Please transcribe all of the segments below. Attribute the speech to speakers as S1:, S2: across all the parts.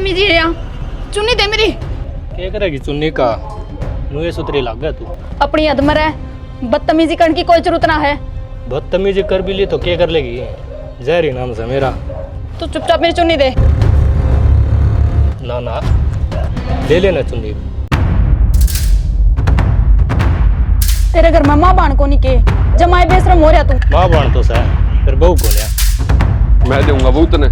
S1: बदतमीजी है यहाँ। चुन्नी दे मेरी।
S2: क्या करेगी चुन्नी का? मुझे सुतरी लग गया तू।
S1: अपनी अदमर है, बदतमीजी करने की कोई जरूरत ना है।
S2: बदतमीजी कर भी ली तो क्या कर लेगी? जहरी नाम से मेरा।
S1: तू चुपचाप मेरी चुन्नी दे।
S2: ना ना ले लेना चुन्नी।
S1: तेरे घर में माँ बाण को नहीं के जमाए बेशरम हो रहा तू।
S2: माँ बाण तो सह फिर बहू को लिया।
S3: मैं दूंगा बहू तने।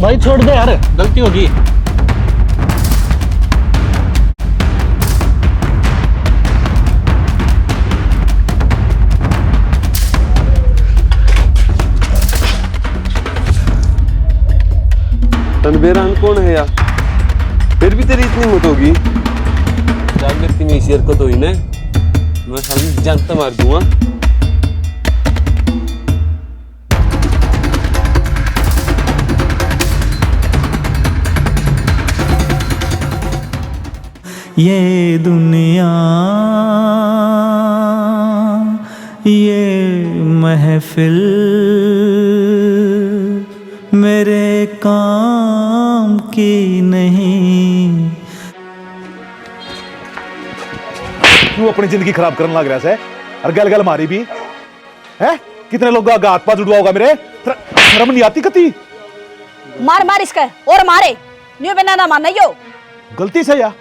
S2: भाई छोड़ दे यार, गलती होगी।
S3: तनबेरान कौन है यार? फिर भी तेरी इतनी हिम्मत होगी? जान मेरी इतनी शेर को तो ही ना मैं सारी जानता मार दूंगा।
S4: ये दुनिया ये महफिल मेरे काम की नहीं।
S5: तू अपनी जिंदगी खराब करने लग रहा है और गल गल मारी भी है। कितने लोग हाथ पाथ जुड़वा होगा मेरे। शर्म नहीं आती कती?
S1: मार मार इसका और मारे न्यू बिना ना मानना यो।
S5: गलती से या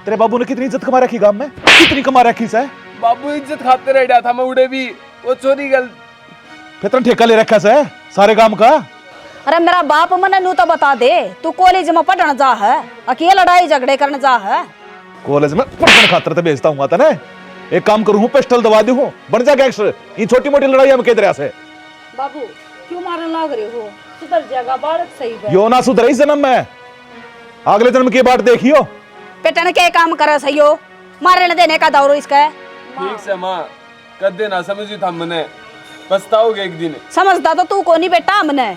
S5: तेरे बाबू ने कितनी इज्जत कमा रखी गांव में, कितनी कमा रखी से।
S3: बाबू इज्जत खाते रह गया था मैं उड़े भी वो चोरी गल
S5: फिर तेन ठेका ले रखा से सारे काम का।
S1: अरे मेरा बाप मने नू तो बता दे, तू कॉलेज में पढ़ने जा है, अकेले लड़ाई झगड़े करने जा है।
S5: कॉलेज में पढ़ने खातर तो भेजता हूँ ना। एक काम करूँ पिस्टल दबा दू बन जा गैंगस्टर। ये छोटी मोटी लड़ाई में किधर से।
S1: बाबू क्यों मारने लग रहे हो? सुधर जाएगा बालक सही है।
S5: यो ना सुधर जन्म में अगले जन्म की बात देखियो।
S1: पेटन के काम करे सही हो, मारने देने का दौर इसका है।
S3: ठीक से माँ कर देना समझी था मैंने पछताओगे एक दिन।
S1: समझता तो तू को नहीं बेटा हमने।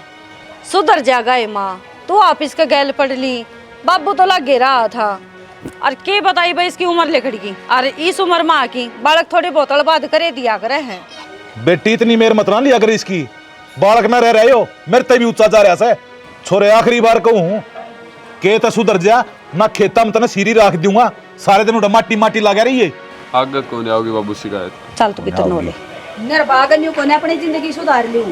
S1: सुधर जाएगा ये माँ, तू ऑफिस के गैल पढ़ ली। बाबू तो लगे रहा था और के बताई भाई इसकी उम्र लेखड़ी की और इस उम्र माँ की बालक थोड़ी बोतल बाद करे दिया करे हैं।
S5: बेटी इतनी मेर मत ना लिया कर इसकी। बालक ना रह रहे हो मेरे ते भी ऊंचा जा रहा है। छोरे आखिरी बार कहूँ के तो सुधर जा ना खेता में तना सीरी रख दूंगा। सारे दिन माटी माटी लगा रही है।
S3: आगे कौन आओगी बाबू शिकायत?
S1: चल तू भीतर नोले निर्भाग न्यू को ने अपनी जिंदगी सुधार ली।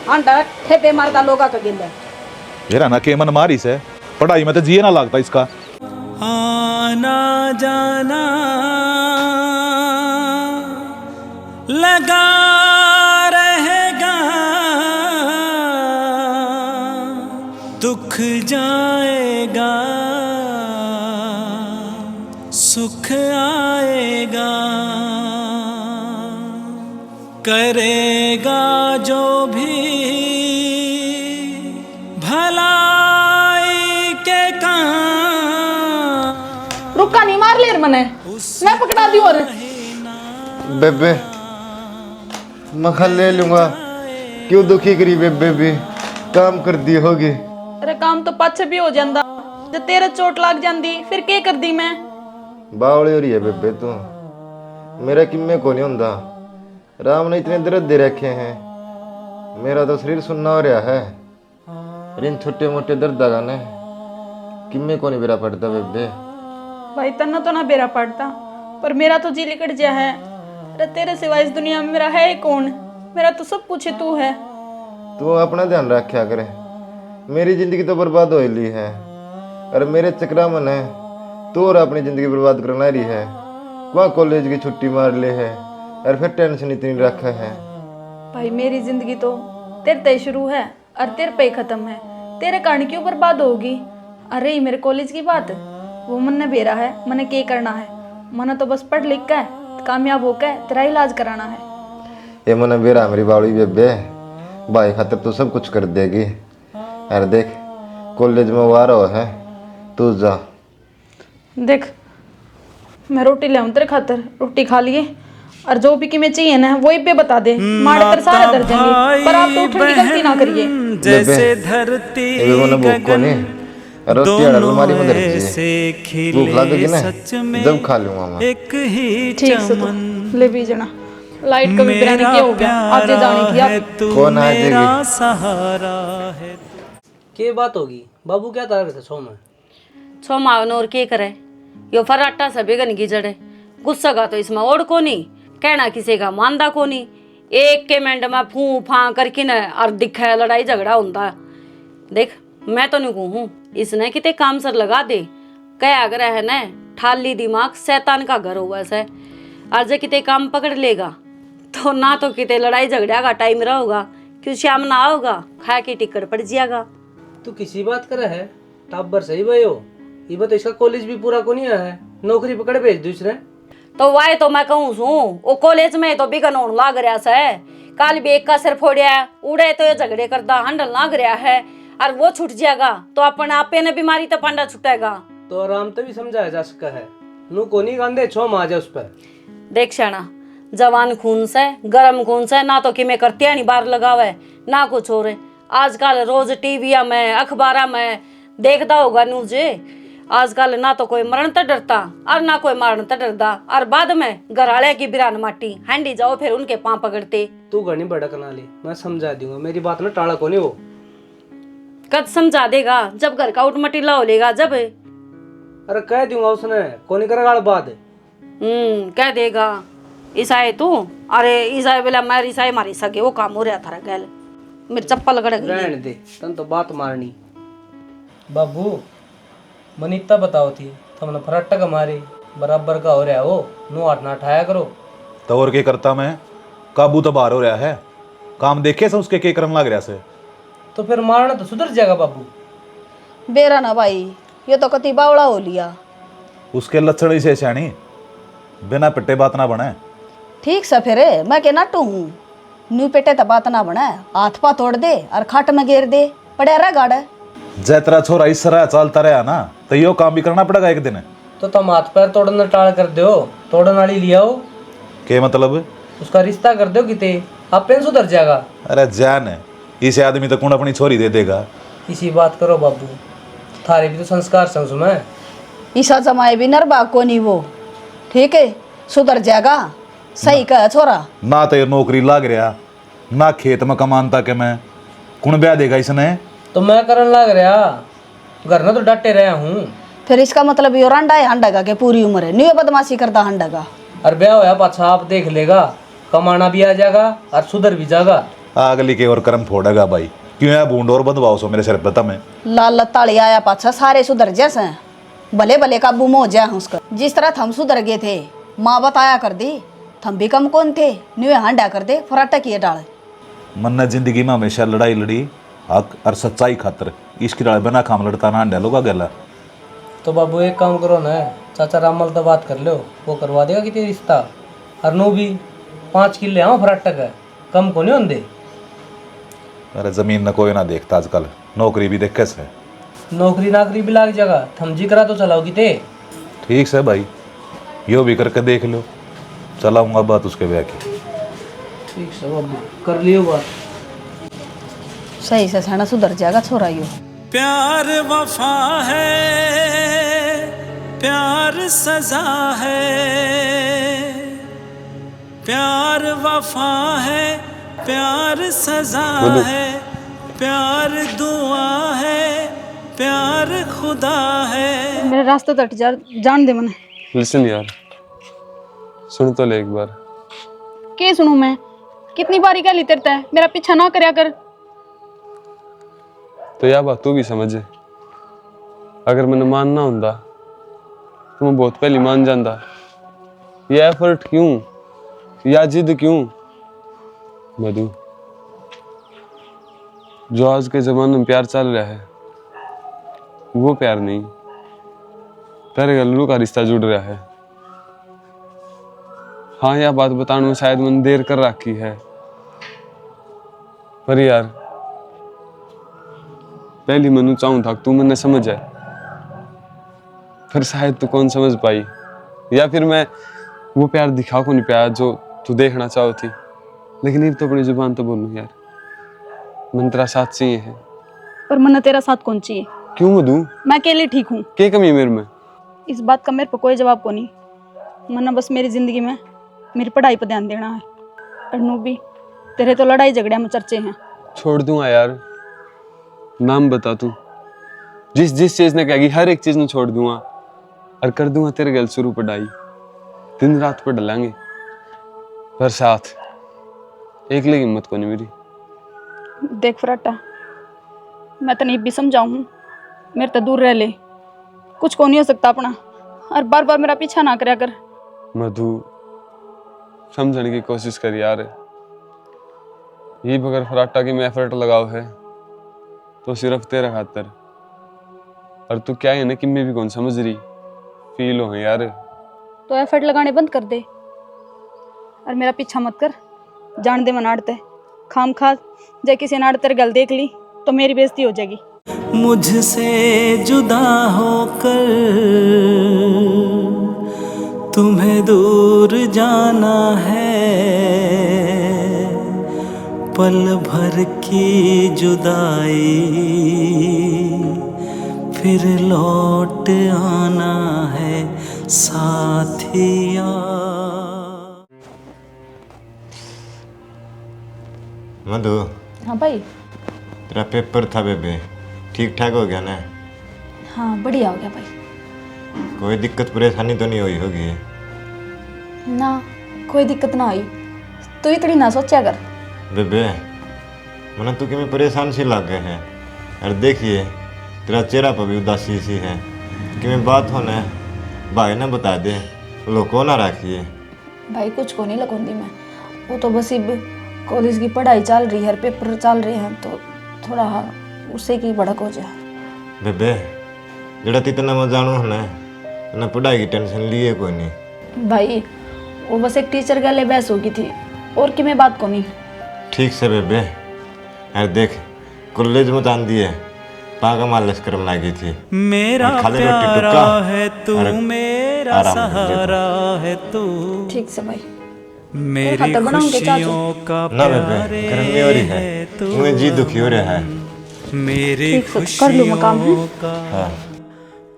S1: अंडा ठेपे मारता लोगा का गिंदा
S5: येरा ना के मन मारी से पढ़ाई में तो जिए ना लगता इसका।
S4: आना जाना लगा रहेगा दुख जाएगा सुख आएगा करेगा जो भी भलाई के काम।
S1: रुका नहीं मार ले मने मैं पकड़ा दी। और
S6: बेबे मखा ले लूंगा। क्यों दुखी करी बेबे भी काम कर दी होगी।
S1: अरे काम तो पाछे भी हो जांदा, जब तेरे चोट लग जांदी फिर क्या कर दी मैं।
S6: बावली हो रही है बेबे तू। मेरा किम्मे को नहीं होंदा। राम ने इतने दर्द दे रखे हैं, मेरा तो शरीर सुन्ना हो रहा है। इन छोटे मोटे दर्द गाने किम्मे को नहीं बेरा पड़ता बेबे।
S1: भाई तना तो ना बेरा पड़ता पर मेरा तो जी लिकट जा है। अरे तेरे सिवा इस दुनिया में मेरा है ही कौन? मेरा तो सब कुछ तू है।
S6: तू अपना ध्यान रखा करे। मेरी जिंदगी तो बर्बाद हो ली है और मेरे चक्रा मन है तू और अपनी जिंदगी बर्बाद करना रही है। वहाँ कॉलेज की छुट्टी मार ले है और फिर टेंशन इतनी रखा है।
S1: भाई मेरी जिंदगी तो तेरे पे शुरू है और तेरे पे खत्म है। तेरे कारण क्यों बर्बाद होगी? अरे मेरे कॉलेज की बात वो मन ने बेरा है, मने क्या करना है? मने तो बस पढ़ लिख कर कामयाब होकर तेरा इलाज कराना है।
S6: ये मन बेरा मेरी बावड़ी बेबे भाई खातिर तू सब कुछ कर देगी। अरे देख कॉलेज में वो आ रहा है तू जा।
S1: देख मैं रोटी ले आऊं तेरे खातिर, रोटी खा लिए और जो भी तुम्हें चाहिए ना वही पे बता दे। मार कर सारे दर जाएंगे पर आप तो उठने की गलती ना करिए।
S4: जैसे धरती
S6: भूख लगेगी ना जब खा लूंगा मैं।
S4: एक ही
S1: ठीक से तो ले भी जना लाइट कभी बिरानी क्या हो गया, आज ये जानी थी आप।
S4: तू
S6: कौन आ
S4: मेरा
S6: जाएगी?
S4: सहारा है।
S7: के बात होगी बाबू, क्या तार थे छो में
S8: छो मावन और के करे, यो फराटा सभी गन की जड़े, गुस्सा का तो इसमें ओढ़ को नहीं, कहना किसी का मानदा को नहीं, एक के मिनट में फू फां करके न और दिखा लड़ाई झगड़ा होता। देख मैं तो नहीं कहूँ इसने किते काम सर लगा दे, क्या अगर है न ठाली दिमाग शैतान का घर हुआ से, आज किते काम पकड़ लेगा तो ना तो किते लड़ाई झगड़ा का टाइम रहोगा, क्यों शाम ना आओगा खा के टिकट पड़ जाएगा।
S7: तू किसी बात करे है टाबर सही भाई हो, ये बात इसका कॉलेज भी पूरा को नहीं आया है, नौकरी पकड़ भेज दूसरे।
S8: तो वाय तो मैं कहूँ सू वो कॉलेज में तो बिगन होने लाग रहा से, काल भी एक का सिर फोड़िया उड़े तो ये झगड़े करता हंडल लाग रहा है, और वो छूट जाएगा तो अपन आपे ने बीमारी तो पांडा छुटेगा।
S7: तो आराम तो भी समझाया जा सका है, नू को नहीं गांधे छो माँ जा उस पर।
S8: देख शाना जवान खून से गरम खून से ना तो कि मैं करतिया नहीं बार लगावे ना कुछ हो रहे, आजकल रोज टीवी में अखबार में देखता होगा न्यूज, आजकल ना तो कोई मरण तो डरता और ना कोई मारण तो डरता, और बाद में घराले की बिरान माटी हैंडी जाओ फिर उनके पांव पकड़ते।
S7: तू घनी भड़कना ली, मैं समझा दूंगा, मेरी बात में टाला को नहीं हो।
S8: कद समझा देगा जब घर का उठ मटीला हो लेगा जब।
S7: अरे कह दूंगा उसने को नहीं करेगा बात।
S8: कह देगा ईसाई तू, अरे ईसाई बोला मैं ईसाई मारी सके वो काम हो रहा था गैल मेरी चप्पल गड़ गई।
S7: रहने दे तन तो बात मारनी। बाबू मनीता बताओ थी तुमने फराटक मारे बराबर का हो रहा हो, नो हाथ ना उठाया करो।
S5: तो और के करता मैं, काबू तो बाहर हो रहा है, काम देखे से उसके के करन लग रहा से।
S7: तो फिर मारना तो सुधर जाएगा बाबू।
S1: बेरा ना भाई, ये तो कति बावड़ा हो लिया।
S5: उसके लक्षण ही से श्याणी, बिना पिट्टे बात ना बने।
S1: ठीक से फिर मैं के नाटू हूँ, न्यू पेटे तो बात ना बने, हाथ पा तोड़ दे और खाट में घेर दे, पड़े रहा गाड़।
S5: जैतरा छोरा इस तरह चलता रहा ना तो यो काम भी करना पड़ेगा एक दिन।
S7: तो तुम हाथ पैर तोड़ना टाल कर दो, तोड़न वाली लिया हो,
S5: के मतलब?
S7: उसका रिश्ता कर दो किते, आप पेन सुधर जाएगा।
S5: अरे जान इसे आदमी तो कौन अपनी छोरी दे देगा।
S7: इसी बात करो बाबू, थारे भी तो संस्कार समझ में।
S1: ईसा जमाए भी नरबा को नहीं वो, ठीक है सुधर जाएगा। सही कहा छोरा।
S5: ना तो ये नौकरी लाग रहा, ना खेत में कमानता के मैं कौन ब्याह देगा इसने।
S7: तो मैं करन लग रहा, घर में तो डटे रहा हूँ।
S1: फिर इसका मतलब यो रंडा है हंडा के पूरी उम्र है, न्यू बदमाशी करता हंडा का।
S7: और ब्याह होया पाछा आप देख लेगा, कमाना भी आ जाएगा और सुधर भी जाएगा।
S5: अगली के और कर्म फोड़ेगा भाई, क्यों है बूंद और बंधवाओ सो मेरे सिर पे तमें।
S1: लाल लताड़ी आया पाछा सारे सुधर जैसे भले भले काबू में हो जाए उसका। जिस तरह हम सुधर गए थे, माँ बताया कर दी, हम भी कम कौन थे, न्यू हांडा कर दे फराटा किए डाल।
S5: मन ने जिंदगी में हमेशा लड़ाई लड़ी हक और सच्चाई खातर, इसकी लड़ाई बिना काम लड़ता ना हांडा लोगा गला।
S7: तो बाबू एक काम करो ना, चाचा रामल तो बात कर लो, वो करवा देगा कि तेरी रिश्ता। और नो भी 5 किले आओ फराटक है, कम को नहीं होंगे।
S5: अरे जमीन न कोई ना देखता आजकल, नौकरी भी देखे से।
S7: नौकरी नाकरी भी लाग जाएगा, थमजी करा तो चलाओगी ते।
S5: ठीक से भाई, यो भी करके देख लो, चलाऊंगा बात उसके ब्याह की।
S7: ठीक है बाबू, कर लियो बात।
S1: सही से सहना सुधर जाएगा छोरा यो।
S4: प्यार वफा है, प्यार सजा है, प्यार वफा है, प्यार सजा है, प्यार दुआ है, प्यार खुदा है।
S1: मेरे रास्ते तट जा, जान दे मने।
S3: लिसन यार, सुन तो ले एक बार।
S1: के सुनू मैं, कितनी बारी क्या लितरता है, मेरा पीछा ना करया कर।
S3: तो यह बात तू भी समझे, अगर मैंने मानना होता तो मैं बहुत पहले मान जाता। ये एफर्ट क्यों, या जिद क्यों मधु? जो आज के जमाने में प्यार चल रहा है वो प्यार नहीं, तेरे गल्लू का रिश्ता जुड़ रहा है। हाँ, यह बात बताने में शायद मैंने देर कर रखी है, पर यार पहली मनु चाहूं था तू मैंने समझ जाए, फिर शायद तू कौन समझ पाई, या फिर मैं वो प्यार दिखा को नहीं पाया जो तू देखना चाहो थी। लेकिन ये तो अपनी जुबान तो बोलूं यार, मन तेरा साथ चाहिए है।
S1: पर मना तेरा साथ कौन चाहिए?
S3: क्यों मधु?
S1: मैं अकेले ठीक हूँ।
S3: क्या कमी है मेरे में?
S1: इस बात का मेरे पर कोई जवाब को नहीं। मना बस मेरी जिंदगी में मेरी पढ़ाई पर ध्यान देना है। और नू भी, तेरे तो लड़ाई झगड़े में चर्चे हैं।
S3: छोड़ दूंगा यार, नाम बता तू। जिस जिस चीज ने कहेगी हर एक चीज में छोड़ दूंगा और कर दूंगा तेरे गल शुरू पढ़ाई। दिन रात पढ़ लेंगे पर साथ एक लेगी हिम्मत को नहीं मेरी।
S1: देख फराटा, मैं तनी भी समझाऊं हूँ, मेरे तो दूर रह ले, कुछ को नहीं हो सकता अपना, और बार बार मेरा पीछा ना करया कर।
S3: मधु समझने की कोशिश कर यार, ये बगैर फराटा की मैं एफर्ट लगाओ है तो सिर्फ तेरा खातर, और तू क्या है ना कि मैं भी कौन समझ रही फील हो यार।
S1: तो एफर्ट लगाने बंद कर दे और मेरा पीछा मत कर। जान दे मन आड़ते खाम खा जाए किसी ने आड़ते गल देख ली तो मेरी बेइज्जती हो जाएगी।
S4: मुझसे जुदा होकर तुम्हें दूर जाना है, पल भर की जुदाई फिर लौट आना है साथिया।
S6: मधु,
S1: हाँ भाई।
S6: तेरा पेपर था बेबे, ठीक ठाक हो गया ना?
S1: हाँ बढ़िया हो गया भाई।
S6: कोई दिक्कत परेशानी तो नहीं हुई होगी?
S1: ना कोई दिक्कत ना हुई, तू इतनी ना सोचा कर।
S6: बेबे मना तू कि मैं परेशान सी लग गए हैं, और देखिए तेरा चेहरा पर भी उदासी सी है कि मैं बात होना भाई ना बता दे, लोगों ना रखिए।
S1: भाई कुछ को नहीं लगूंगी मैं, वो तो बस अब कॉलेज की पढ़ाई चल रही है, पेपर चल रहे हैं तो थोड़ा उससे की भड़क हो जाए।
S6: बेबे जड़ा इतना मैं जानू है ना पढ़ाई की टेंशन लिए कोई नहीं।
S1: भाई वो बस एक टीचर गले बहस हो गई थी, और कि मैं बात को नहीं।
S6: ठीक से बेबे, यार देख कॉलेज में तान दिए पागा मालिश करम लगी थी,
S4: मेरा
S6: खाली रोटी
S4: प्यारा
S6: टुक्का
S4: है तू,
S6: और
S4: मेरा
S6: आराम कर दे
S4: सहारा है तू,
S1: ठीक से भाई।
S4: मेरी
S1: खातर बनाऊंगे चाचू।
S4: खुशियों का
S6: ना बेबे
S4: प्यारे
S6: गर्मी हो रही है,
S4: तू,
S6: तुम्हें जी दुखी हो रहा है।
S4: मेरी
S1: ठीक से कर लूँ मैं काम,
S4: खुशियों का
S6: हाँ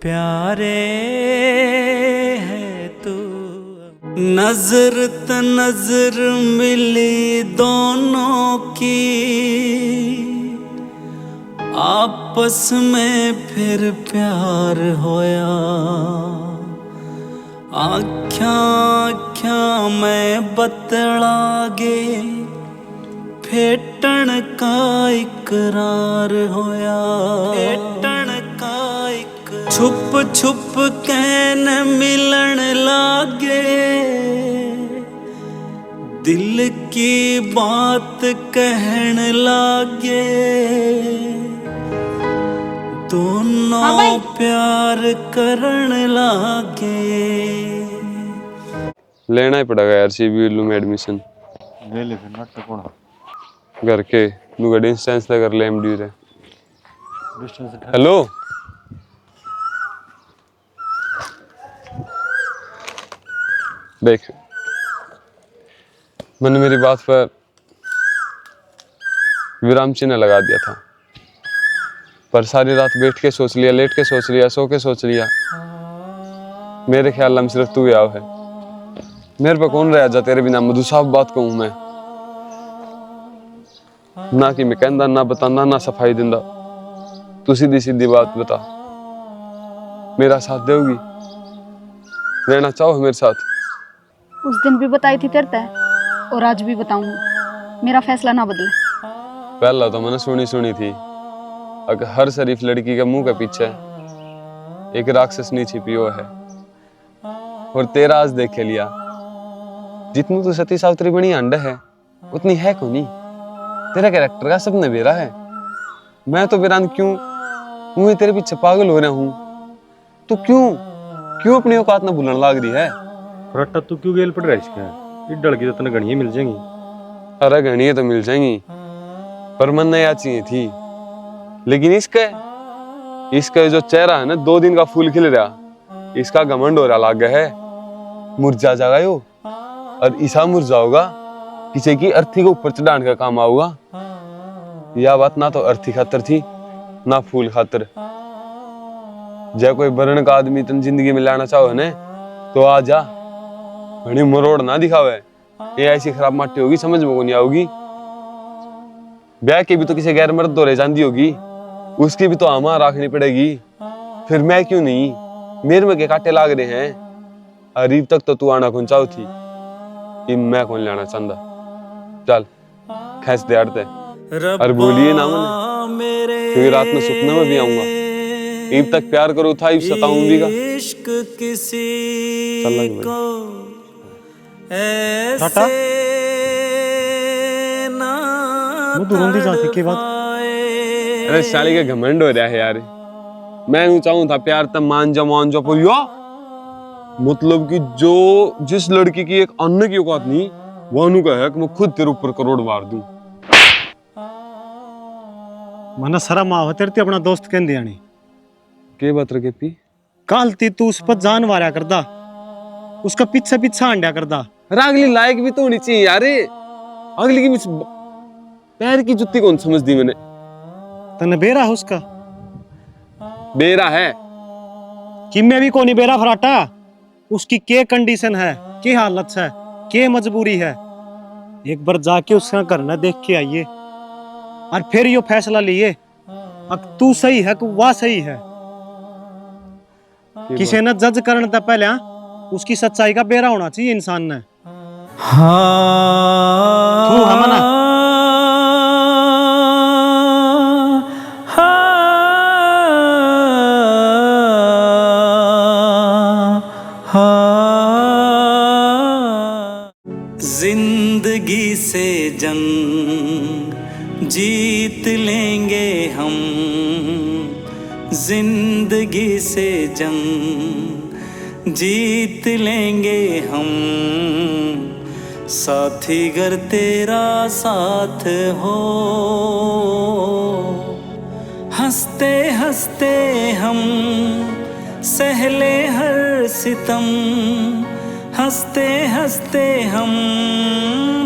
S4: प्यारे है तू। नजर त नजर मिली दोनों की, आपस में फिर प्यार होया, आख्या आख्या मैं बतलागे, फेटन का इकरार होया, फेटन का इकरार। छुप छुप कैन मिलन लागे, दिल की बात कहन लागे, दोनों प्यार करन लागे।
S3: लेना ही पड़ेगा यार CBLU में एडमिशन।
S6: ले ले फिर नाटक कौन
S3: घर के तू डिस्टेंस ले कर ले MD रे। हेलो देख, मैंने मेरी बात पर विराम चिन्ह लगा दिया था, पर सारी रात बैठ के सोच लिया, लेट के सोच लिया, सो के सोच लिया, मेरे ख्याल में सिर्फ तू ही आओ है। मेरे पे कौन रह जा तेरे बिना मधु, साफ बात कहूं मैं, ना कि मैं कहंदा ना बताना ना सफाई दिंदा, तू सीधी सीधी बात बता, मेरा साथ दोगी, रहना चाहो मेरे साथ?
S1: उस दिन भी बताई थी तेरे तय और आज भी बताऊंगी, मेरा फैसला ना बदले।
S3: पहला तो मैंने सुनी सुनी थी, अगर हर शरीफ लड़की के मुंह के पीछे एक राक्षसनी छिपी हुई है, और तेरा आज देख लिया, जितनी तू सती सावित्री बनी अंडा है उतनी है को नहीं, तेरा कैरेक्टर का सपने बेरा है। मैं तो बेरान क्यों मैं तेरे पीछे पागल हो रहा हूँ, तू क्यों अपनी औकात ना भूलने लाग रही है?
S2: फराटा तू क्यों गेल पड़ रहा है इसका? इडल की तो तने घड़ियां मिल जाएंगी।
S3: अरे घड़ियां तो मिल जाएंगी, पर मन नहीं चाहिए थी, लेकिन इसका जो चेहरा है ना 2 दिन का फूल खिल रहा, इसका घमंड हो रहा लाग है, मुरझा जाएगा यो, और ईसा मुरझा होगा किसी की अर्थी को ऊपर चढ़ाने का काम आऊगा। यह बात ना तो अर्थी खातर थी ना फूल खातर। जय कोई बरन का आदमी तुम जिंदगी में लाना चाहो ने तो आ जा, घनी मरोड़ ना दिखावे, ये ऐसी खराब माटी होगी समझ में को नहीं आओगी। ब्याह के भी तो किसी गैर मर्द तो रह जाती होगी, उसकी भी तो आमा रखनी पड़ेगी। फिर मैं क्यों नहीं, मेरे में के कांटे लाग रहे हैं। अरीब तक तो तू आना कौन चाहो थी, कि मैं कौन लेना चाहता। चल खैस दे आड़ते और बोलिए ना मैंने, क्योंकि रात में सपने में भी आऊंगा। ईब तक प्यार करो था, ईब सताऊं भी का।
S4: इश्क किसी
S3: चल लग भाई।
S4: को ऐसे ना
S9: जाती की बात।
S3: अरे साली के घमंड हो रहा है यार। मैं यूं चाहूं था प्यार तब मान जा पर यो मतलब कि जो जिस लड़की की एक अन्न की औकात नहीं, वो अनु का है कि मैं खुद तेरे ऊपर करोड़ मार दूं।
S9: मना सारा माँ तेरे अपना दोस्त कहते आनी
S3: के बात रखे पी
S9: काल ती तू उस पर जान वारा करदा, उसका पीछे पीछे अंडा करदा।
S3: अरे अगली लायक भी तो होनी चाहिए यार। अगली की पैर की जुत्ती कौन समझ दी मैंने।
S9: तने बेरा है उसका,
S3: बेरा है
S9: कि मैं भी कोनी बेरा फराटा। उसकी के कंडीशन है, के हालत है, के मजबूरी है। एक बार जाके उसका घर न देख के आइए और फिर यो फैसला लिए अब तू सही है कि वह सही है। किसी ने जज करने तक पहले उसकी सच्चाई का बेरा होना चाहिए इंसान ने। तू हम ना
S4: जिंदगी से जंग जीत लेंगे हम, जिंदगी से जंग जीत लेंगे हम। साथी अगर तेरा साथ हो, हंसते हंसते हम सहले हर सितम, हंसते हंसते हम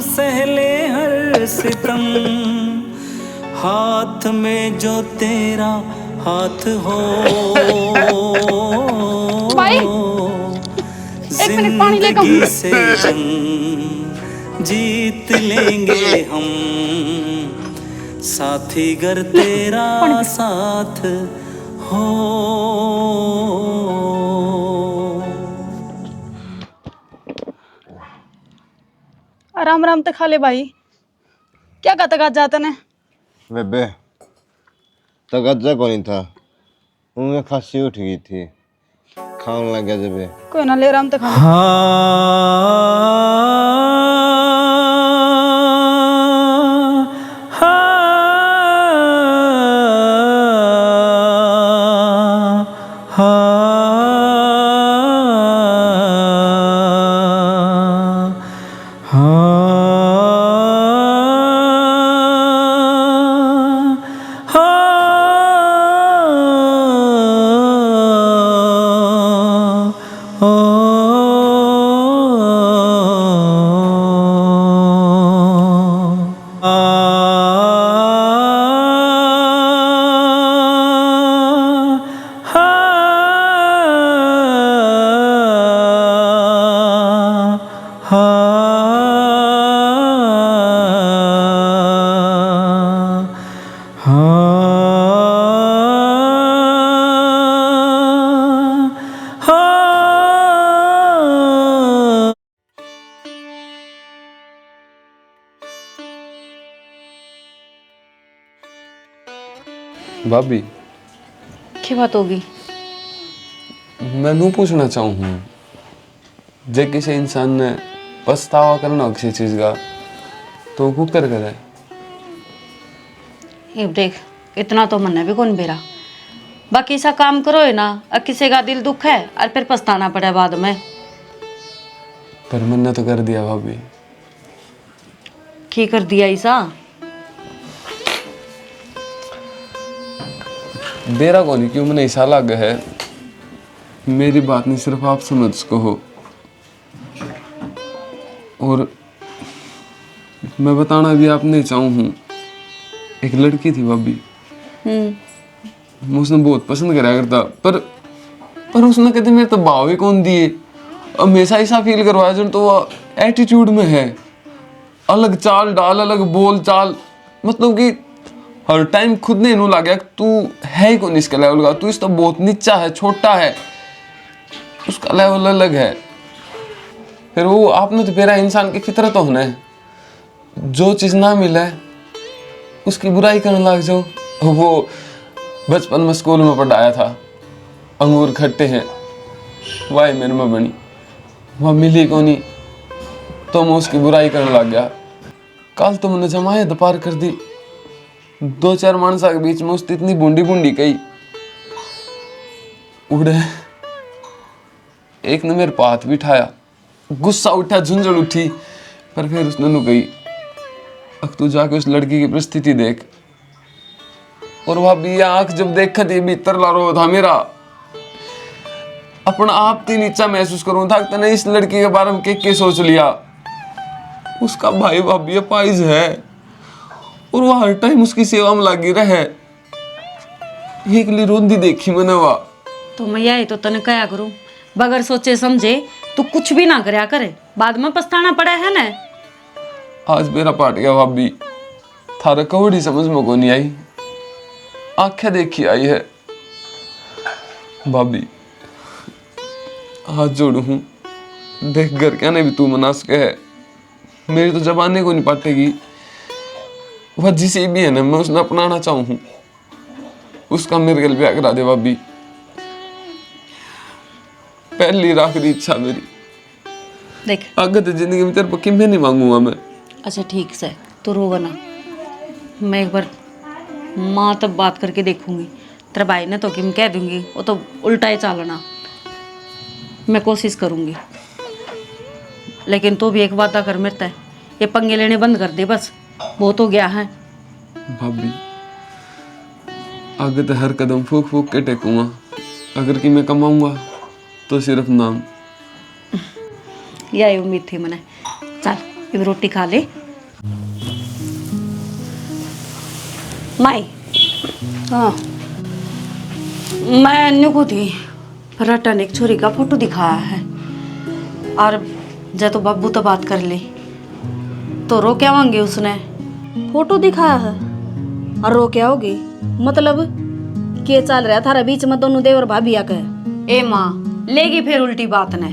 S4: सहले हर सितम। हाथ में जो तेरा हाथ हो,
S1: भाई, एक मिनट पानी लेकर आऊं।
S4: जिंदगी से जंग जीत लेंगे हम। साथी अगर तेरा साथ हो।
S1: आराम आराम तक खा ले भाई, क्या कहता जाता ने।
S6: बेबे तगज्जा को नहीं था, उनमें खांसी उठ गई थी, खाने लग गया जब।
S1: कोई ना ले आराम तक खा ले।
S3: भाभी
S8: क्या बात होगी?
S3: मैं नू पूछना चाहूँ, जे किसी इंसान ने पछतावा करना हो किसी चीज का तो वो कर करे।
S8: ये देख, इतना तो मन भी कौन बेरा। बाकी सा काम करो है ना, और किसी का दिल दुख है और फिर पछताना पड़े बाद में।
S3: पर मैंने तो कर दिया भाभी।
S8: की कर दिया ऐसा?
S3: बेरा को नहीं क्यों मैंने ऐसा लगा है, मेरी बात नहीं सिर्फ आप समझ को हो। और मैं बताना भी आप नहीं चाहूँ, एक लड़की थी भाभी, मैं उसने बहुत पसंद करा करता, पर उसने कहते मेरे तो भाव ही कौन दिए। हमेशा ऐसा फील करवाया जो तो एटीट्यूड में है, अलग चाल डाल, अलग बोल चाल, मतलब कि हर टाइम खुद ने इनू लगा तू है ही कौन इसका लेवल का, तू इस तो बहुत नीचा है, छोटा है, उसका लेवल अलग है। फिर वो आपने तो मेरा इंसान की फितरत होना है, जो चीज ना मिले उसकी बुराई करने लग जाओ। वो बचपन में स्कूल में पढ़ाया था, अंगूर खट्टे हैं, वाई मेरे में बनी, वह मिली को नहीं, तो मैं उसकी बुराई करने लग गया। कल तो मैंने जमाए दपार कर दी, 2-4 मानसा के बीच में उसकी इतनी बूंदी बूंदी कही उड़े। एक ने मेरे पे हाथ भी उठाया, गुस्सा उठा, झुंझुन उठी, पर फिर उसने नु कही अब तू जाके उस लड़की की परिस्थिति देख। और वह भी आंख जब देखा थी भीतर ला रो था मेरा, अपना आप ही नीचा महसूस करूं था कि इस लड़की के बारे में के सोच लिया। उसका भाई भाभी पाइज है और वह हर टाइम उसकी सेवा में लगी रहे। एक ली रोंदी देखी मैंने वह।
S8: तो मैं यही तो तने कया करूं, बगैर सोचे समझे तू कुछ भी ना करया करे, बाद में पछताना पड़ा है ना।
S3: आज मेरा पाट गया भाभी, थारा कौड़ी समझ में को नहीं आई, आंखें देखी आई है। भाभी हाथ जोड़ू हूं, देख घर क्या नहीं भी तू मनास के है, मेरी तो जबाने को नहीं पाटेगी। वह जिसे भी है ना मैं उसने अपनाना चाहूँ हूँ, उसका मेरे गल ब्याह करा दे भाभी, पहली आखिरी इच्छा मेरी।
S8: देख
S3: आगे तो जिंदगी में तेरे पर किम्मे नहीं मांगूंगा मैं।
S8: अच्छा ठीक से तो रोगा ना, मैं एक बार माँ तब बात करके देखूंगी, तेरे भाई ने तो किम कह दूंगी, वो तो उल्टा ही चालना। मैं कोशिश करूंगी, लेकिन तो भी एक वादा कर मेरे, ये पंगे लेने बंद कर दे बस, बहुत हो गया है।
S3: भाभी आगे तो हर कदम फूक फूक के टेकूंगा, अगर कि मैं कमाऊंगा तो सिर्फ नाम।
S8: यही उम्मीद थी मैंने। चल अब रोटी खा ले। माई हाँ, मैं नुको थी, फराटा ने एक छोरी का फोटो दिखाया है, और जब तो बब्बू तो बात कर ली तो रो क्या मांगे उसने।
S1: फोटो दिखाया है और रो क्या होगी, मतलब के चल रहा थारा बीच में दोनों देवर भाभी आके।
S8: ए माँ लेगी फिर उल्टी बात ने।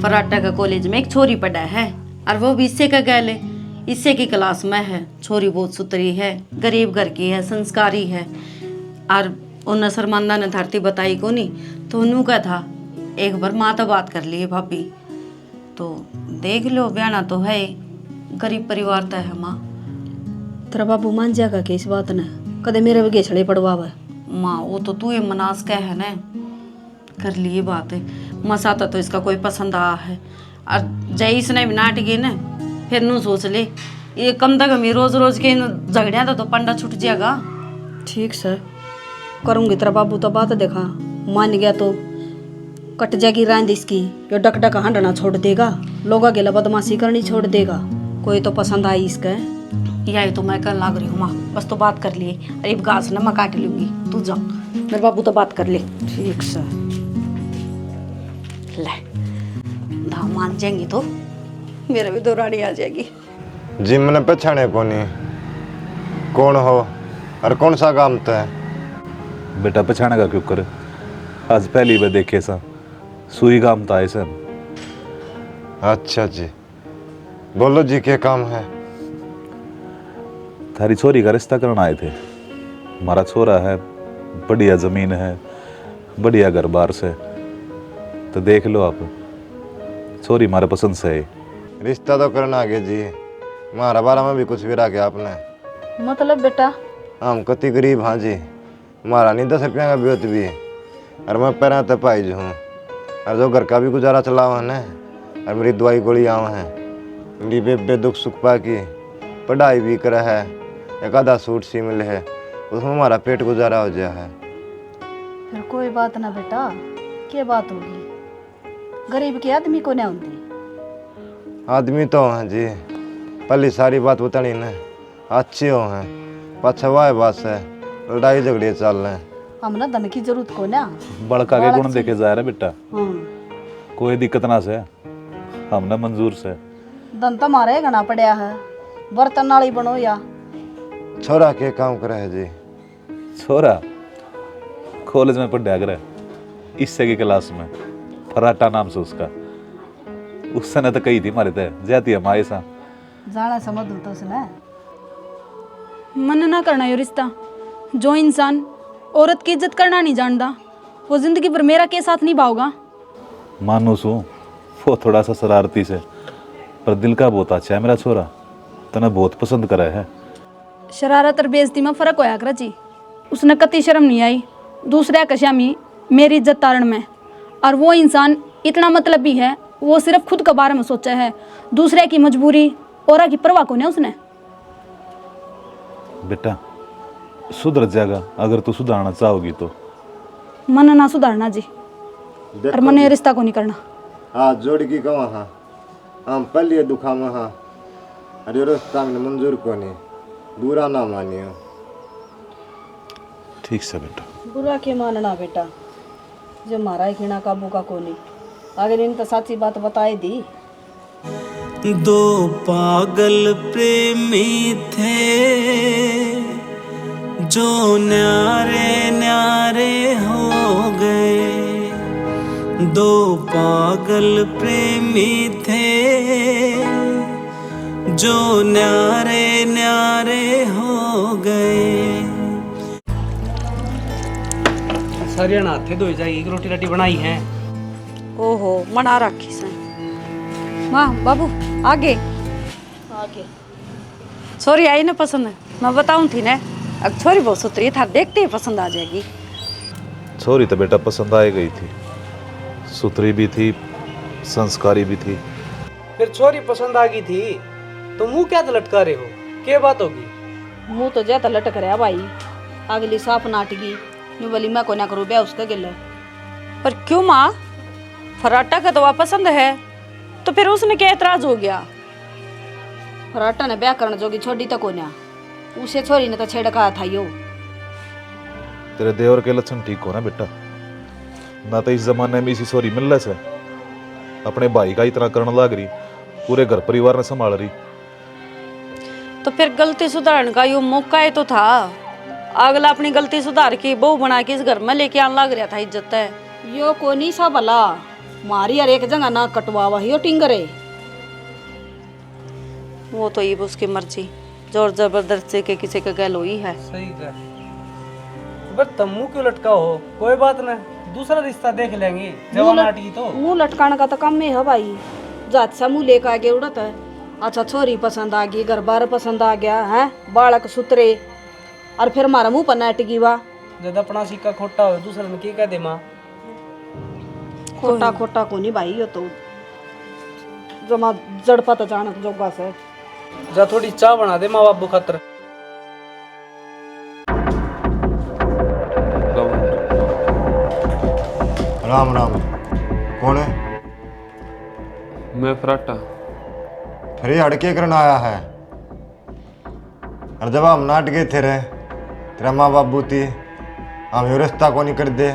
S8: फराटा का कॉलेज में एक छोरी पढ़ा है, और वो भी इससे का गैल है, इससे की क्लास में है। छोरी बहुत सुतरी है, गरीब घर की है, संस्कारी है, और उन शर्मांदा ने धरती बताई को नहीं, तो उन्होंने कहा था एक बार माँ तो बात कर ली है भाभी, तो देख लो, ब्याना तो है, गरीब परिवार तो है माँ।
S1: तेरा बाबू मान जाएगा कि इस बात ने कदे मेरे भी घेछड़े पड़वावे।
S8: माँ वो तो तू ये मनास का है ना, कर लिए बात है, मसाता तो इसका कोई पसंद आ है, और जय इसने भी नाट गए ना, फिर नू सोच ले, ये कम तक हम रोज रोज के झगड़िया तो पंडा छूट जाएगा।
S1: ठीक सर, करूँगी। तेरा बाबू तो बात देखा, मान गया तो कट जाएगी रांद इसकी, यो डक डक हंडना छोड़ देगा, लोगा गेला बदमाशी करनी छोड़ देगा, कोई तो पसंद आई इसका।
S8: यही तो मैं कर लाग रही हूँ माँ, बस तो बात कर लिए, अरे घास ना मैं काट लूंगी, तू जा, मेरे बाबू तो बात कर ले।
S1: ठीक सर।
S8: ले धाम मान जाएंगी तो मेरा भी दो रानी आ जाएगी।
S6: जी मैंने पहचाने कोनी, कौन हो और कौन सा काम तो है?
S10: बेटा पहचाने का क्यों करे, आज पहली बार देखे सा, सुई काम था ऐसा।
S6: अच्छा जी, बोलो जी क्या काम है?
S10: थारी छोरी का रिश्ता करना आए थे। हमारा छोरा है, बढ़िया जमीन है, बढ़िया घर बार से, तो देख लो आप, छोरी हमारे पसंद से है।
S6: रिश्ता तो करना आगे जी, हमारा बारे में भी कुछ भी रखा आपने।
S1: मतलब बेटा
S6: हम कति गरीब हाँ जी, हमारा नहीं 10 रुपया का ब्योत भी, और मैं पैरा तो पाइज हूँ, और जो घर का भी गुजारा चला हुआ है, और मेरी दवाई गोली आव है, मेरी बेबे दुख सुख पा की पढ़ाई भी कर है, एक आधा सूट सी मिले है, उसमें हमारा पेट गुजारा हो गया है।
S1: फिर कोई बात ना बेटा, क्या बात होगी, गरीब के आदमी को नहीं होती।
S6: आदमी तो हैं जी, पहली सारी बात बतानी न, अच्छे हो हैं, पछवाए बस है, लड़ाई झगड़े चल रहे हैं।
S1: हम ना धन की जरूरत को ना,
S10: बड़का के गुण देखे जा रहे बेटा,
S1: हाँ
S10: कोई दिक्कत ना से। हमने मंजूर से।
S8: दन तो मारे घना पड़या है, बर्तन नाली बनो या
S6: छोरा के काम करे है जी?
S10: छोरा कॉलेज में पढ़ा करे, इससे की क्लास में, फराटा नाम से उसका। उससे ने तो कही थी मारे थे जाती है माए सा
S8: जाना समझ तो उसने।
S1: मन ना करना यो रिश्ता। जो इंसान औरत की इज्जत करना नहीं जानता, वो जिंदगी भर मेरा के साथ निभाओगा।
S10: मानूस हूँ वो थोड़ा सा शरारती से, पर दिल का बहुत अच्छा है मेरा छोरा, तने बहुत पसंद करा है।
S1: शरारत और बेइज्जती में फर्क होया कर जी। उसने कति शर्म नहीं आई दूसरे कश्यामी मेरी इज्जत तारण में। और वो इंसान इतना मतलब भी है, वो सिर्फ खुद के बारे में सोचा है, दूसरे की मजबूरी और की परवाह को नहीं उसने।
S10: बेटा सुधर जाएगा अगर तू सुधारना चाहोगी तो।
S1: मन ना सुधारना जी, और मन ये रिश्ता को नहीं करना।
S6: हाथ जोड़ की कहा हाँ, हम पहले दुखामा हाँ, अरे रास्ता में मंजूर को नहीं, बुरा ना मानियो।
S10: ठीक से बेटा।
S8: बुरा के मानना बेटा, जो मारा ही खीना काबू का कोनी। आगे इन तो सच्ची बात बताए दी।
S4: दो पागल प्रेमी थे जो न्यारे न्यारे हो गए। दो पागल प्रेमी थे जो न्यारे न्यारे हो गए।
S7: हरियाणा थे दो जाएगी, एक रोटी राटी बनाई है।
S8: ओहो मना रखी से। माँ बाबू आगे आगे। छोरी आई ना पसंद है, मैं बताऊं थी ना, अब छोरी बहुत सुतरी था, देखते ही पसंद आ जाएगी।
S10: छोरी तो बेटा पसंद आ गई थी, सुथरी भी थी, संस्कारी भी थी।
S7: फिर छोरी पसंद आ गई थी तो मुंह क्या तो लटका रहे हो, क्या बात होगी?
S8: मुंह तो ज्यादा लटक रहा भाई, अगली साफ नाटगी यूं बोली मैं को ना करूँ ब्याह उसका गिला। पर क्यों माँ, फराटा का तो वह पसंद है, तो फिर उसने क्या एतराज हो गया? फराटा ने ब्याह करने जोगी छोड़ी तो को ना, उसे छोरी ने तो छेड़का था यो।
S10: तेरे देवर के लक्षण ठीक हो ना बेटा, ना तो इस जमाने में इसी छोरी मिल रहा है, अपने भाई का इतना करने लग रही, पूरे घर परिवार ने संभाल रही।
S8: तो फिर गलती सुधारने का यो मौका ही तो था। अगला अपनी गलती सुधार के बहू बना के इस घर में लेके आने लग रहा था, इज्जत है यो को नहीं सा भला। मारी हर एक जगह ना कटवावा यो टिंगरे। वो तो ये उसकी मर्जी, जोर जबरदस्ती के किसी का गैल हुई है।
S7: सही है, बस तुम मुंह क्यों लटकाओ, कोई बात ना, दूसरा रिश्ता देख लेंगे। जवान नाटी तो
S8: मुंह लटकाने का तो काम में है भाई, जात सा मुंह लेकर आगे उड़त है। अच्छा छोरी पसंद आ गई, घर बार पसंद आ गया है, बालक सुतरे, और फिर मारा मुंह पर नाटकी वा।
S7: जब अपना सिक्का खोटा हो दूसरे ने क्या कह दे माँ?
S8: खोटा खोटा को नहीं भाई, यो तो जमा जड़पा तो जान जोगा से।
S7: जा थोड़ी चाय बना दे माँ बाबू खातर।
S6: राम राम। कौन है?
S3: मैं फराटा।
S6: फिर ये अड़के करना आया है? और जब हम नाट गए थे रे, तेरा माँ बाबू थी, हम यो रिश्ता को नहीं कर दे,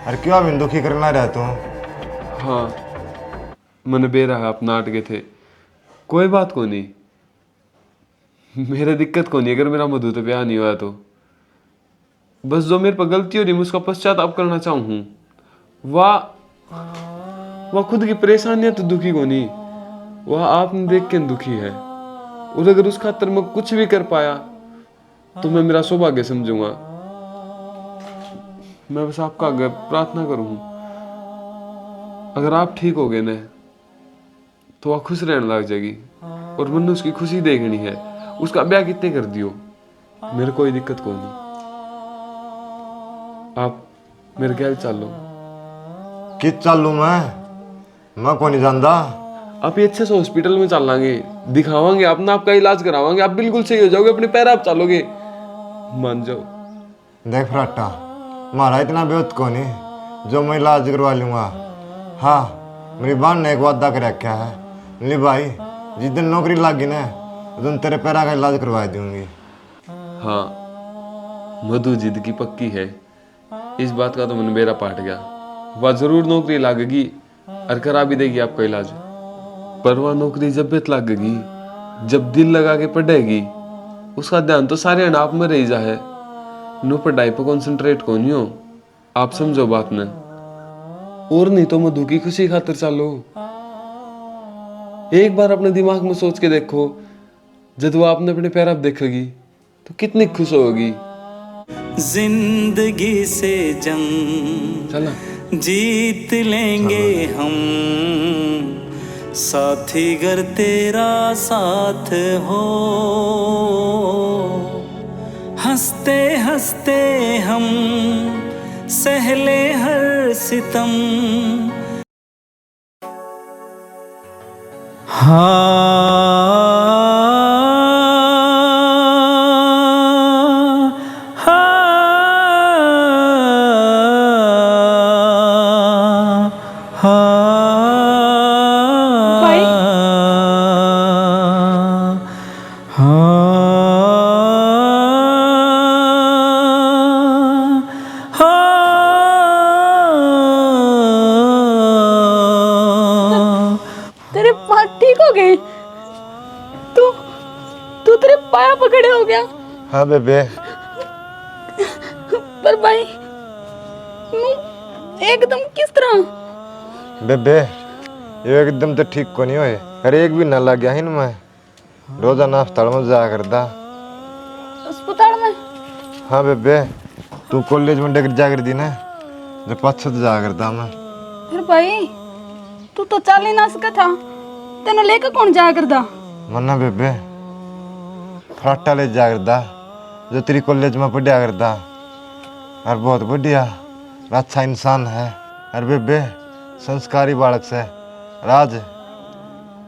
S6: और क्यों हम दुखी करना रह तू?
S3: हाँ, मन बेरा है, आप नाट गए थे, कोई बात को नहीं, मेरे दिक्कत को नहीं, अगर मेरा मधु तो ब्याह नहीं हुआ तो। बस जो मेरे पर गलती हो रही, मैं उसका पश्चाताप करना चाहूँ। वह खुद की परेशानियां तो दुखी को नहीं, वह आपने देख के दुखी है, और अगर उस खातर मैं कुछ भी कर पाया तो मैं मेरा सौभाग्य समझूंगा। मैं बस आपका आगे प्रार्थना करूँ, अगर आप ठीक हो गए न तो वह खुश रहने लग जाएगी, और मैंने उसकी खुशी देखनी है। उसका ब्याह कितने कर दियो, मेरे कोई दिक्कत को नहीं, आप मेरे ख्याल चलो।
S6: कित चालू मैं को नहीं जानता।
S3: आप ये अच्छे से हॉस्पिटल में चल लांगे, दिखावांगे, अपना आपका इलाज करावांगे, आप बिल्कुल सही हो जाओगे, अपने पैर आप चलोगे, मान जाओ।
S6: देख फराटा, मारा इतना बेहद को नहीं जो मैं इलाज करवा लूँगा। हाँ, मेरी बहन ने एक वादा कर रखा है, नहीं भाई, जिस दिन नौकरी लगी ना उस दिन तेरे पैरा का इलाज करवा दूंगी।
S3: हाँ, मधु जिद की पक्की है, इस बात का तो मन मेरा पाट गया, वह जरूर नौकरी लगेगी और करा भी देगी आपका इलाज। पर वह नौकरी जब बेत लगेगी, जब दिल लगा के पढ़ेगी, उसका ध्यान तो सारे अनाप में रह जा है। नो पढ़ाई पर कंसंट्रेट को नहीं हो। आप समझो बात ने। और नहीं तो मधु की खुशी खातिर चलो। एक बार अपने दिमाग में सोच के देखो, जब वो आपने अपने पैर आप देखेगी तो कितनी खुश होगी।
S4: जिंदगी से जंग
S3: चला
S4: जीत लेंगे हम, साथी गर तेरा साथ हो। हंसते हंसते हम सहले हर सितम।
S1: तेरे पाँव ठीक हो गए? तू तू तेरे पाया पकड़े हो गया?
S6: हाँ बेबे।
S1: पर भाई एकदम किस तरह?
S6: बेबे ये एकदम तो ठीक को नहीं होए। अरे एक भी ना लग गया ही मैं। रोजाना अस्पताल में जाया करता।
S1: अस्पताल में?
S6: हाँ बेबे, तू कॉलेज में डिग्री जा कर दी ना, जब पाछे तो जाया करता मैं।
S1: फिर भाई तू तो चल ही ना सका था, तेने लेकर कौन जाया करता?
S6: मन्ना बेबे फराटा ले जा करता, जो तेरी कॉलेज में पढ़िया करता। और बहुत बढ़िया अच्छा इंसान है। और बेबे संस्कारी बालक से राज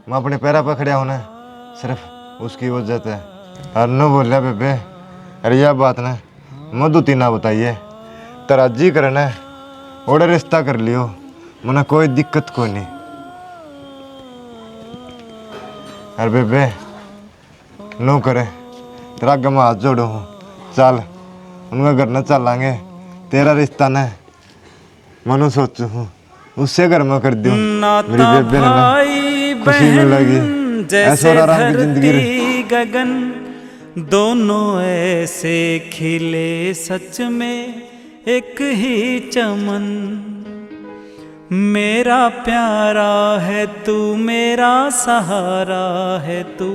S6: मैं अपने पैरा पर खड़ा होना सिर्फ उसकी वजह से। और न बोलिया बेबे, अरे यह बात ना मधु तीना बताइए, तेरा जी करना और रिश्ता कर लियो, मना कोई दिक्कत कोई नहीं। अरे बेबे नो करे, तेरा गमा हाथ जोड़ो हूँ, चल उनका घर न चलांगे। तेरा रिश्ता न मनु सोचू हूँ उससे घर में कर दूँ। मेरी बेबे ने ना खुशी मिलेगी। ऐसा और आराम की जिंदगी रहे।
S4: गगन दोनों ऐसे खिले सच में एक ही चमन। मेरा प्यारा है तू, मेरा सहारा है तू,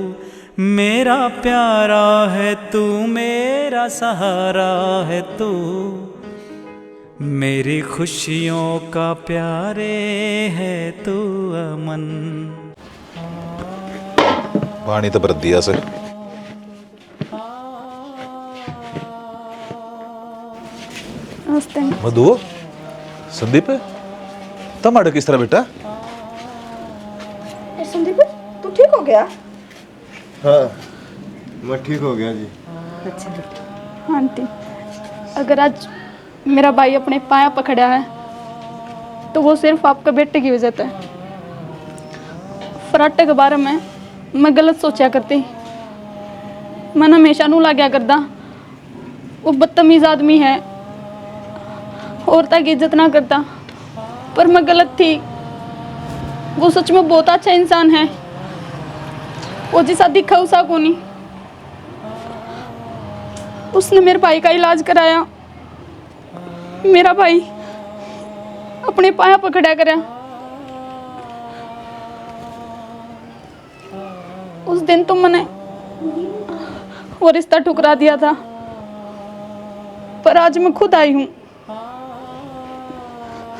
S4: मेरा प्यारा है तू, मेरा सहारा है तू, मेरी खुशियों का प्यारे है तू अमन।
S10: पानी तो भर दिया से।
S1: नमस्ते।
S10: मधु, संदीप टमाटर किस तरह बेटा?
S1: संदीप तू ठीक हो गया?
S6: हाँ मैं ठीक हो गया जी।
S1: हाँ आंटी, अगर आज मेरा भाई अपने पाया पकड़ा है तो वो सिर्फ आपका बेटे की वजह से है। फराटे के बारे में मैं गलत सोचा करती, मन हमेशा नू ला गया करता वो बदतमीज आदमी है, औरता की इज्जत ना करता। पर मैं गलत थी, वो सच में बहुत अच्छा इंसान है। वो जिसा दिखा उसा को नहीं। उसने मेरे भाई का इलाज कराया, मेरा भाई अपने पाया पकड़ा करा। उस दिन तो मैंने वो रिश्ता ठुकरा दिया था, पर आज मैं खुद आई हूँ।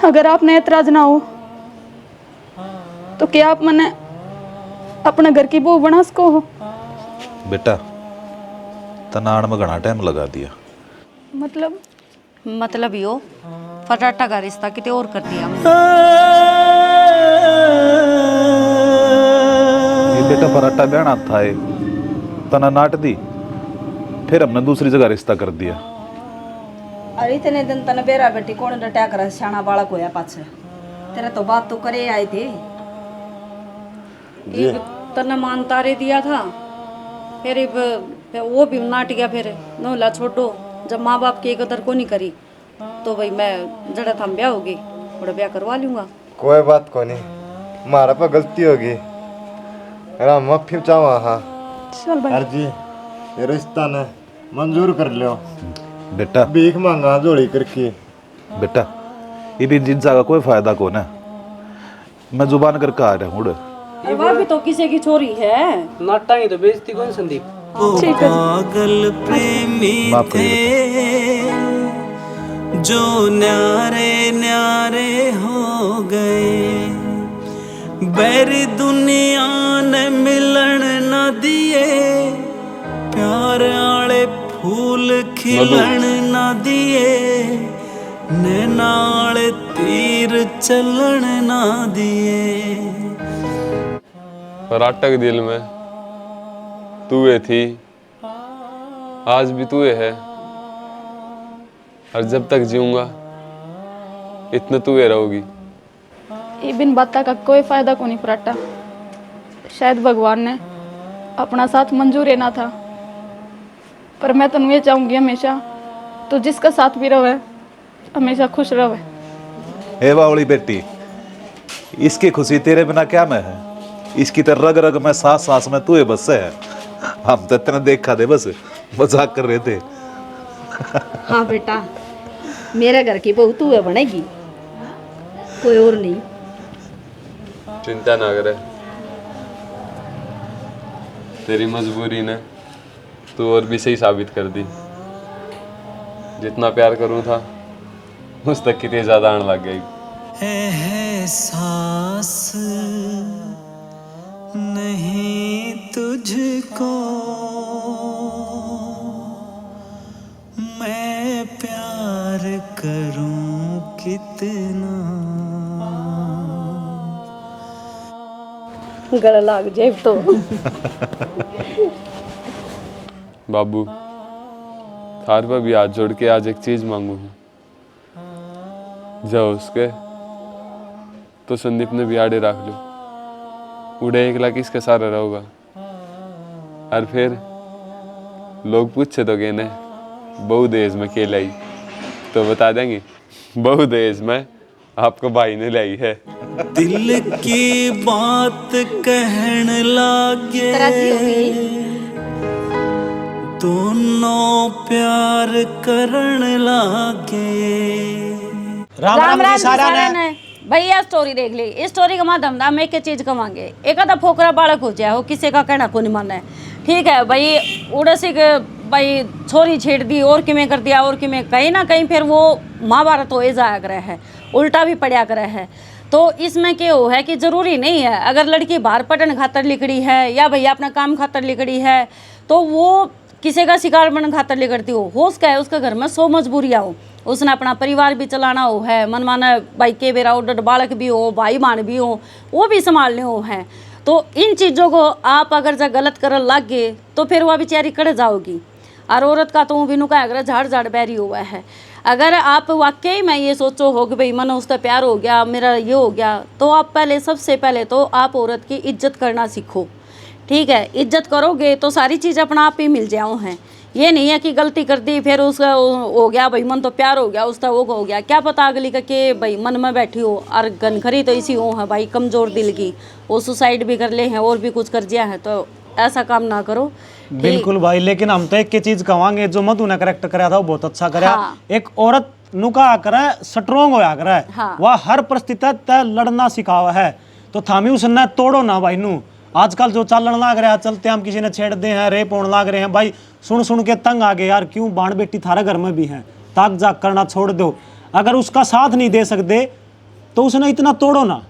S1: अगर आपने ऐतराज ना हो तो क्या आप मैंने अपने घर की बहू बना सको हो?
S10: बेटा तनाड़ में घना टाइम लगा दिया।
S8: मतलब यो फटाटा का रिश्ता किते और कर दिया
S10: ये बेटा पराठा बहना था ये तना नाट दी, फिर हमने दूसरी जगह रिश्ता कर दिया।
S11: अरे इतने दिन तने बेरा बेटी कौन डटा कर शाना बालक होया पाछे, तेरे तो बात तो करे आए थे।
S8: एक तना मान तारे दिया था, फिर वो भी नाट गया। फिर नौला छोटो जब माँ बाप की कदर को नहीं करी तो भाई मैं जड़ा था ब्याह होगी, थोड़ा ब्याह करवा लूंगा।
S6: कोई बात को नहीं, मारा पर गलती होगी राम माफी चाहवा हाँ
S1: चल भाई
S6: अर्जी ये रिश्ता ने मंजूर कर लियो।
S10: बेटा
S6: भीख मांगा जोड़ी करके।
S10: बेटा इन्हीं जिंसा का कोई फायदा कौन है। मैं जुबान करके आ रहा हूँ उड़।
S8: वह भी तो किसी की चोरी है।
S7: नाटा ही तो बेइज्जती कौन संदीप।
S4: पागल प्रेमी
S10: माफ
S4: थे
S10: करिए
S4: जो न्यारे न्यारे हो गए, बैरी दुनिया ने मिलन न दिए, प्यार आले फूल खिलन न दिए, नैनाले तीर चलन न दिए।
S3: फराटा के दिल में तूए थी, आज भी तूए है, और जब तक जीऊंगा इतने तूए रहोगी।
S1: ये बिन बाता का कोई फायदा को नहीं फराटा। शायद भगवान ने अपना साथ मंजूर ही ना था, पर मैं तो ये चाहूंगी हमेशा तो जिसका साथ भी रहे हमेशा खुश रहे।
S10: हे बावली बेटी, इसकी खुशी तेरे बिना क्या में है। इसकी तो रग रग में सांस सांस में तू बसे है। हम तो इतना देखा दे बस मजाक कर रहे थे।
S11: हाँ बेटा, मेरे घर की बहू तू है बनेगी, कोई और नहीं।
S3: चिंता ना करे, तेरी मजबूरी ने तू और भी सही साबित कर दी। जितना प्यार करूं था उस तक कितनी ज्यादा आने लग गई।
S4: एहसास नहीं तुझको मैं प्यार करूं कितना।
S8: गला लाग जाए तो।
S3: बाबू थार पर भी हाथ जोड़ के आज एक चीज मांगू हूँ। जाओ उसके तो संदीप ने भी आड़े रख लो। उड़े 1 लाख इसके सारा रहोगा। और फिर लोग पूछे तो कहने बहु देश में के लाई, तो बता देंगे बहु देश में आपको भाई ने लाई है।
S4: दिल की बात कहन लागे, दोनों प्यार करन लागे।
S9: राम राम जी सारा ने
S8: भैया स्टोरी देख ली। इस स्टोरी का माध्यम ना मैं एक चीज कमांगे, एक आधा फोकरा बालक हो जाए हो, किसी का कहना को नहीं मानना है। ठीक है भाई, उड़सी के भाई छोरी छेड़ दी और किमें कर दिया और किमें, कहीं ना कहीं फिर वो महाभारत हो जाया करे है, उल्टा भी पड़ा करे है। तो इसमें क्या हो है कि जरूरी नहीं है अगर लड़की बाहर पटन खातर लिखड़ी है या भैया अपना काम खातर लिखड़ी है तो वो किसी का शिकार बनने खातर लिखड़ती हो उसका है, उसके घर में 100 मजबूरियाँ हो, उसने अपना परिवार भी चलाना हो है, मन माना भाई के बेरा उड बालक भी हो, भाई मान भी हो, वो भी संभालने हो है। तो इन चीज़ों को आप अगर जब गलत कर लग गए तो फिर वह बेचारी कड़ जाओगी। और औरत का तो बिनू का अगर झाड़ झाड़ बैरी हुआ है। अगर आप वाकई में ये सोचो हो कि भाई मन उसका प्यार हो गया, मेरा ये हो गया, तो आप पहले सबसे पहले तो आप औरत की इज्जत करना सीखो। ठीक है, इज्जत करोगे तो सारी चीज़ अपना आप ही मिल जाओ हैं। ये नहीं है कि गलती कर दी फिर उसका हो गया भाई मन तो प्यार हो गया उसका वो हो गया, क्या पता अगली का के भाई मन में बैठी हो और गनखरी तो इसी हो है भाई कमज़ोर दिल की, वो सुसाइड भी कर ले हैं और भी कुछ कर दिया है। तो ऐसा काम ना करो।
S9: बिल्कुल भाई, लेकिन हम तो एक के चीज कवांगे जो मधु ने करेक्ट कराया था वो बहुत अच्छा कराया।
S8: हाँ।
S9: एक औरत नुका करे स्ट्रोंग होया करे,
S8: हाँ।
S9: वह हर परिस्थिति तय लड़ना सिखावा है। तो थामी उसने तोड़ो ना भाई नू। आजकल जो चालन लाग रहा है, चलते हम किसी ने छेड़ दे हैं, रेप होने लाग रहे हैं भाई, सुन सुन के तंग आ गए यार। क्यों बाण बेटी थारे घर में भी है, ताक जाक करना छोड़ दो। अगर उसका साथ नहीं दे सकते तो उसने इतना तोड़ो ना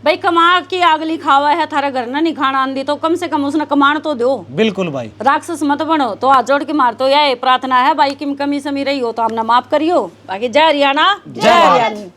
S8: भाई। कमा की आगली खावा है थारा घर ना नहीं खाना आंदी तो कम से कम उसने कमान तो दो।
S9: बिल्कुल भाई,
S8: राक्षस मत बनो। तो हाथ जोड़ के मार तो यह प्रार्थना है भाई, किम कमी समी रही हो तो हमने माफ करियो। बाकी जय हरियाणा जय हरियाणा।